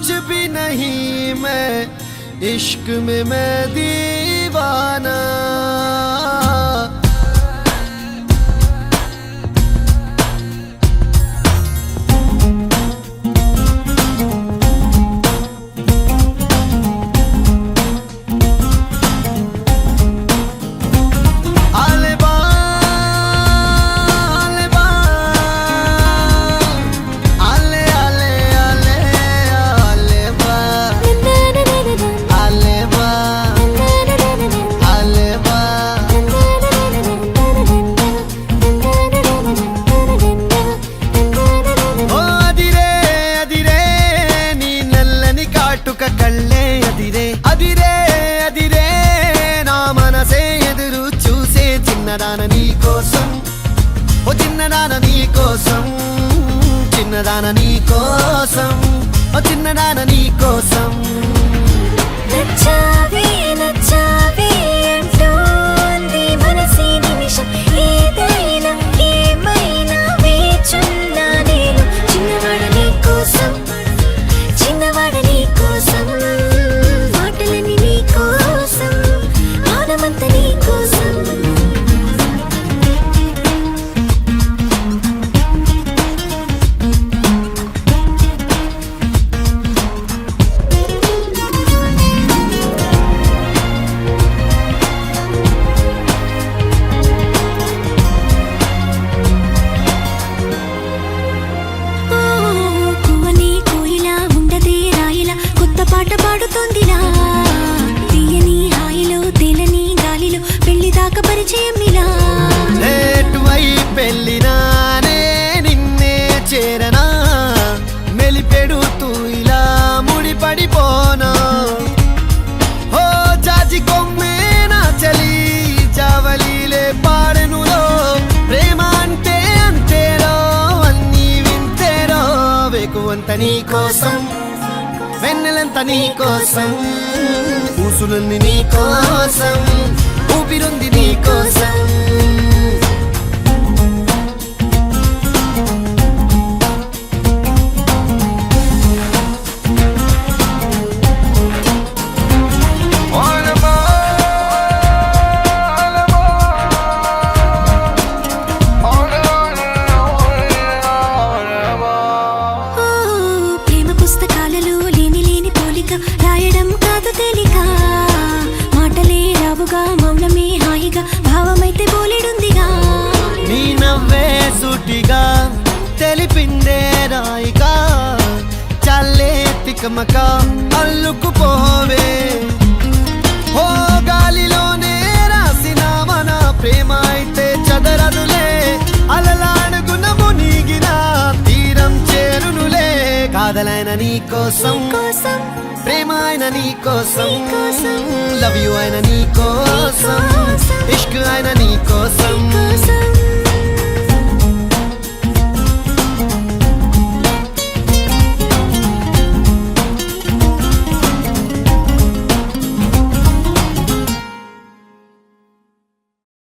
कुछ भी नहीं मैं इश्क में मैं दीवाना। కళ్ళే అదిరే అదిరే అదిరే నా మనసే ఎదురు చూసే చిన్నదాన నీ కోసం, ఓ చిన్నదాన నీ కోసం, చిన్నదాన నీ కోసం, ఓ చిన్నదాన నీ కోసం। నచ్చావే నచ్చావే అంటోంది మనసే నిమిషం, ఏదైనా ఏమైనా వేచున్నా నేను చిన్నవాడ నీ కోసం, చిన్నవాడ నీ కోసం, మాటలని నీ కోసం, ఆనమంత నీ కోసం। పాట పాడుతోందిలా తీయని హాయిలో తేలని గాలిలో పెళ్లి దాకా పరిచయం ఇలా పెళ్ళినానే నిన్నే చేరనా మెలిపెడుతూ ఇలా ముడిపడిపోనా। ఓ జాజి కొమ్మే నా చలి జావలీలే పాడెనులో ప్రేమ అంటే అంతేరో అన్నీ వింతేరో వేకువంత నీ కోసం వెన్నెలంత నీ కోసం ఊసులుంది నీ కోసం ఊపిరుంది నీ కోసం। రాయడం కాదు తేలిక మాటలే రావుగా మౌనమే హాయిగా భావమైతే బోలెడుందిగా నీ నవ్వే సూటిగా తెలిపిందే రాయిగా చల్లే తికమక అల్లుకుపోవే ఓ గాలిలోనే రాసిన మన ప్రేమ అయితే చదరదులే అలలాడుగున మునిగిన తీరం చేరునులే కాదలైన నీ కోసం ప్రేమ అయిన నీ కోసం లవ్ యు అయిన నీ కోసం ఇష్క్ అయిన నీ కోసం।